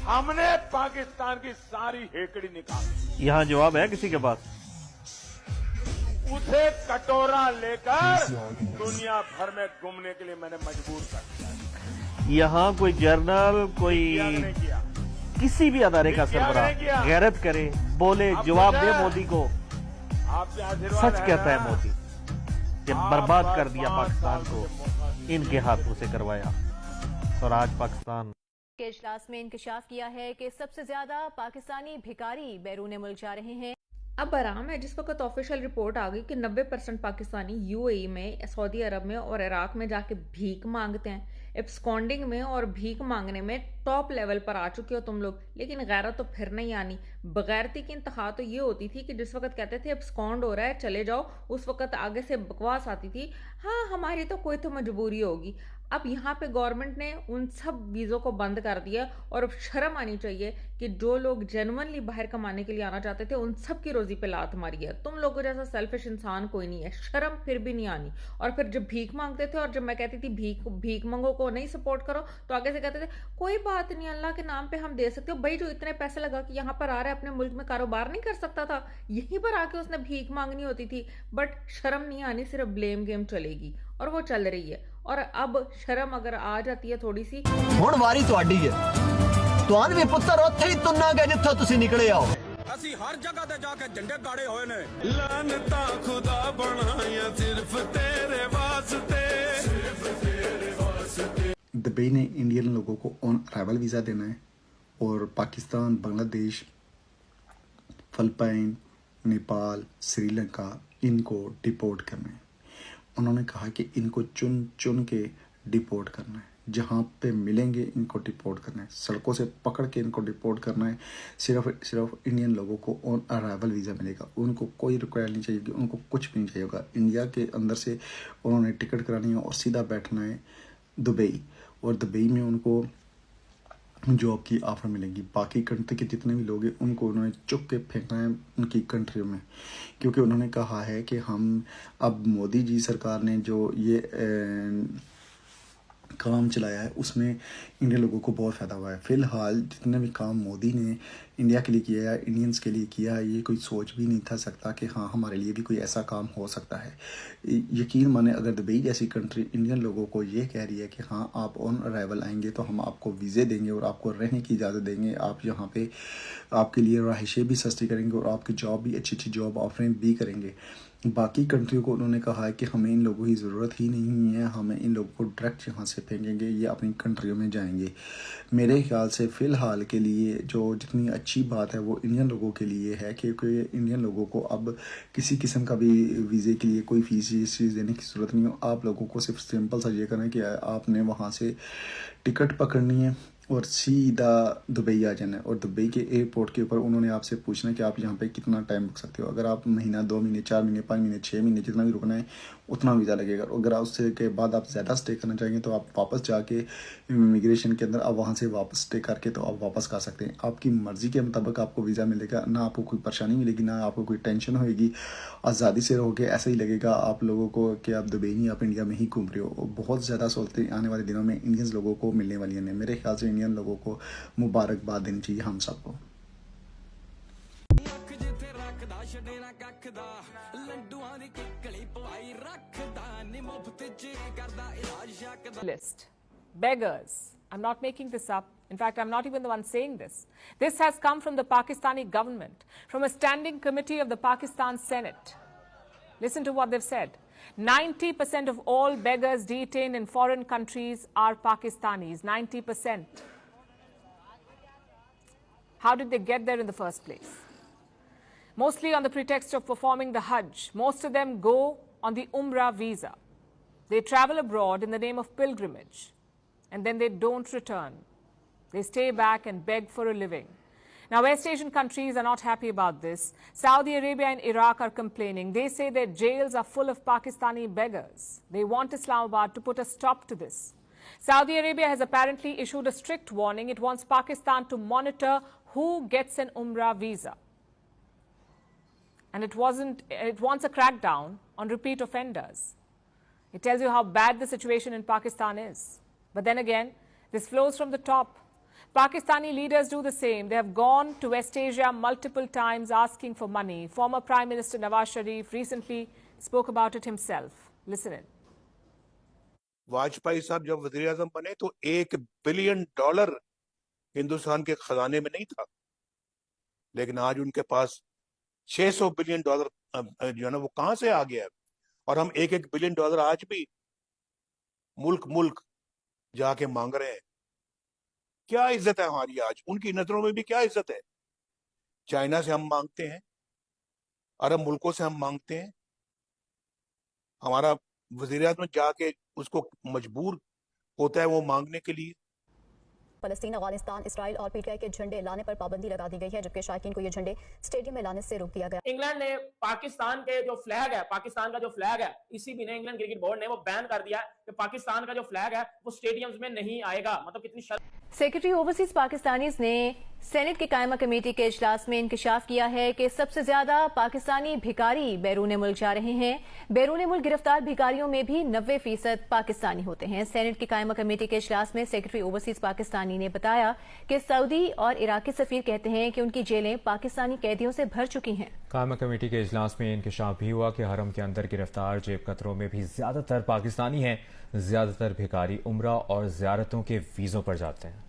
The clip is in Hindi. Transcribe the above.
हमने पाकिस्तान की सारी हेकड़ी निकाली। यहाँ जवाब है किसी के पास? उसे कटोरा लेकर दुनिया भर में घूमने के लिए मैंने मजबूर कर दिया। यहाँ कोई जर्नल, कोई ने किया, किसी भी अदारे का सरबराह गैरत करे, बोले, जवाब दे मोदी को। आपसे आशीर्वाद सच कहता है मोदी कि बर्बाद कर दिया पाकिस्तान को, इनके हाथों से करवाया, और आज पाकिस्तान के इजलास में इंकशाफ किया है कि सबसे ज्यादा पाकिस्तानी भिखारी बैरून मुल्क जा रहे हैं। अब आराम है, जिस वक्त ऑफिशियल रिपोर्ट आ गई कि 90% पाकिस्तानी यूएई में, सऊदी अरब में और इराक में जाके भीख मांगते हैं। एब्सकॉन्डिंग में और भीख मांगने में टॉप लेवल पर आ चुके हो तुम लोग, लेकिन गैरत तो फिर नहीं आनी। बगैरती की इंतहा तो ये होती थी कि जिस वक्त कहते थे एब्सकॉन्ड हो रहा है चले जाओ, उस वक्त आगे से बकवास आती थी, हाँ हमारी तो कोई तो मजबूरी होगी। अब यहाँ पे गवर्नमेंट ने उन सब वीज़ों को बंद कर दिया, और अब शर्म आनी चाहिए कि जो लोग जेन्युइनली बाहर कमाने के लिए आना चाहते थे उन सब की रोजी पे लात मारी है। तुम लोगों जैसा सेल्फिश इंसान कोई नहीं है, शर्म फिर भी नहीं आनी। और फिर जब भीख मांगते थे और जब मैं कहती थी भीख मंगो को नहीं सपोर्ट करो, तो आगे से कहते थे कोई बात नहीं, अल्लाह के नाम पे हम दे सकते हो। भाई जो इतने पैसे लगा कि यहाँ पर आ रहा है, अपने मुल्क में कारोबार नहीं कर सकता था? यहीं पर आके उसने भीख मांगनी होती थी। बट शर्म नहीं आनी, सिर्फ ब्लेम गेम चलेगी, और वो चल रही है। और अब शर्म अगर आ जाती है थोड़ी सी, हुण वारी तुहाडी है, तुहान भी पुत्र उत्थे ही तुन्ना गए जिथों तुसीं निकले आओ। ਅਸੀਂ ਹਰ ਜਗ੍ਹਾ ਤੇ ਜਾ ਕੇ ਝੰਡੇ ਗਾੜੇ ਹੋਏ ਨੇ। ਲਾਨਤਾਂ ਖੁਦਾ ਬਣਾਇਆ ਸਿਰਫ ਤੇਰੇ ਵਾਸਤੇ, ਸਿਰਫ ਤੇਰੇ ਵਾਸਤੇ। दुबई ने इंडियन लोगों को ऑन अराइवल वीज़ा देना है, और पाकिस्तान, बांग्लादेश, फिलिपाइन, नेपाल, श्रीलंका, इनको डिपोर्ट करना है। उन्होंने कहा कि इनको चुन चुन के डिपोर्ट करना है, जहाँ पे मिलेंगे इनको डिपोर्ट करना है, सड़कों से पकड़ के इनको डिपोर्ट करना है। सिर्फ इंडियन लोगों को ऑन अराइवल वीज़ा मिलेगा, उनको कोई रिक्वायर नहीं चाहिए, उनको कुछ भी नहीं चाहिए होगा। इंडिया के अंदर से उन्होंने टिकट करानी है और सीधा बैठना है दुबई, और दुबई में उनको जॉब की ऑफ़र मिलेंगी। बाकी कंट्री के जितने भी लोग हैं उनको उन्होंने चुप के फेंकना है उनकी कंट्रियों में, क्योंकि उन्होंने कहा है कि हम अब मोदी जी सरकार ने जो ये काम चलाया है उसमें इंडियन लोगों को बहुत फ़ायदा हुआ है। फ़िलहाल जितने भी काम मोदी ने इंडिया के लिए किया है, इंडियंस के लिए किया है, ये कोई सोच भी नहीं था सकता कि हाँ हमारे लिए भी कोई ऐसा काम हो सकता है। यकीन माने, अगर दुबई जैसी कंट्री इंडियन लोगों को ये कह रही है कि हाँ आप ऑन अराइवल आएंगे तो हम आपको वीज़े देंगे और आपको रहने की इजाज़त देंगे, आप यहाँ पे आपके लिए रहाइशें भी सस्ती करेंगे और आपकी जॉब भी अच्छी जॉब ऑफरिंग भी करेंगे। बाकी कंट्रियों को उन्होंने कहा है कि हमें इन लोगों की ज़रूरत ही नहीं है, हमें इन लोगों को डायरेक्ट यहाँ से फेंकेंगे, ये अपनी कंट्रियों में जाएंगे। मेरे ख्याल से फ़िलहाल के लिए जो जितनी अच्छी बात है वो इंडियन लोगों के लिए है, क्योंकि इंडियन लोगों को अब किसी किस्म का भी वीज़े के लिए कोई फीस देने की ज़रूरत नहीं हो। आप लोगों को सिर्फ सिंपल सा ये करना है कि आपने वहाँ से टिकट पकड़नी है और सीधा दुबई आ जाना है, और दुबई के एयरपोर्ट के ऊपर उन्होंने आपसे पूछना है कि आप यहाँ पे कितना टाइम रुक सकते हो। अगर आप महीना, 2 महीने, 4 महीने, 5 महीने, 6 महीने, जितना भी रुकना है उतना वीज़ा लगेगा। अगर उससे के बाद आप ज़्यादा स्टे करना चाहेंगे तो आप वापस जाके इमिग्रेशन के अंदर आप वहाँ से वापस स्टे करके तो आप वापस कर सकते हैं। आपकी मर्ज़ी के मुताबिक आपको वीज़ा मिलेगा, ना आपको कोई परेशानी मिलेगी, ना आपको कोई टेंशन होएगी, आज़ादी से रहोगे। ऐसा ही लगेगा आप लोगों को कि आप दुबई नहीं, आप इंडिया में ही घूम रहे हो। बहुत ज़्यादा सहूलतें आने वाले दिनों में इंडियंस लोगों को मिलने वाली हैं। मेरे ख्याल से इंडियन लोगों को मुबारकबाद देनी चाहिए हम सबको। List. Beggars. I'm not making this up. In fact, I'm not even the one saying this. This has come from the Pakistani government, from a standing committee of the Pakistan Senate. Listen to what they've said. 90% of all beggars detained in foreign countries are Pakistanis. 90%. How did they get there in the first place? Mostly on the pretext of performing the Hajj. Most of them go on the Umrah visa. They travel abroad in the name of pilgrimage, and then they don't return. They stay back and beg for a living. Now, West Asian countries are not happy about this. Saudi Arabia and Iraq are complaining. They say their jails are full of Pakistani beggars. They want Islamabad to put a stop to this. Saudi Arabia has apparently issued a strict warning. It wants Pakistan to monitor who gets an Umrah visa. And it wants a crackdown on repeat offenders. It tells you how bad the situation in Pakistan is. But then again, this flows from the top. Pakistani leaders do the same. They have gone to West Asia multiple times asking for money. Former Prime Minister Nawaz Sharif recently spoke about it himself. Listen in. Vajpayee साहब जब वजीर आजम बने तो $1 बिलियन हिंदुस्तान के खजाने में नहीं था, लेकिन आज उनके पास $600 बिलियन जो है ना वो कहां से आ गया है। और हम $1 बिलियन आज भी मुल्क जाके मांग रहे हैं। क्या इज्जत है हमारी आज, उनकी नजरों में भी क्या इज्जत है। चाइना से हम मांगते हैं, अरब मुल्कों से हम मांगते हैं, हमारा वजीर आज़म जाके उसको मजबूर होता है वो मांगने के लिए। फलस्तीन, अफगानिस्तान, इसराइल और पीटीआई के झंडे लाने पर पाबंदी लगा दी गई है, जबकि शायकीन को ये झंडे स्टेडियम में लाने से रोक दिया गया। इंग्लैंड ने पाकिस्तान के जो फ्लैग है, पाकिस्तान का जो फ्लैग है, इसी महीने इंग्लैंड क्रिकेट बोर्ड ने वो बैन कर दिया है कि पाकिस्तान का जो फ्लैग है वो स्टेडियम्स में नहीं आएगा। मतलब कितनी सेक्रेटरी ओवरसीज पाकिस्तानीज ने सेनेट की कायमा कमेटी के इजलास में इंकशाफ किया है कि सबसे ज्यादा पाकिस्तानी भिखारी बैरून मुल्क जा रहे हैं। बैरून मुल्क गिरफ्तार भिखारियों में भी 90% पाकिस्तानी होते हैं। सेनेट की कायमा कमेटी के इजलास में सेक्रेटरी ओवरसीज पाकिस्तानी ने बताया कि सऊदी और इराकी सफीर कहते हैं कि उनकी जेलें पाकिस्तानी कैदियों से भर चुकी हैं। कायमा कमेटी के इजलास में इंकशाफ भी हुआ कि हरम के अंदर गिरफ्तार जेब कतरों में भी ज्यादातर पाकिस्तानी हैं। ज्यादातर भिखारी उम्रा और जियारतों के वीजों पर जाते हैं।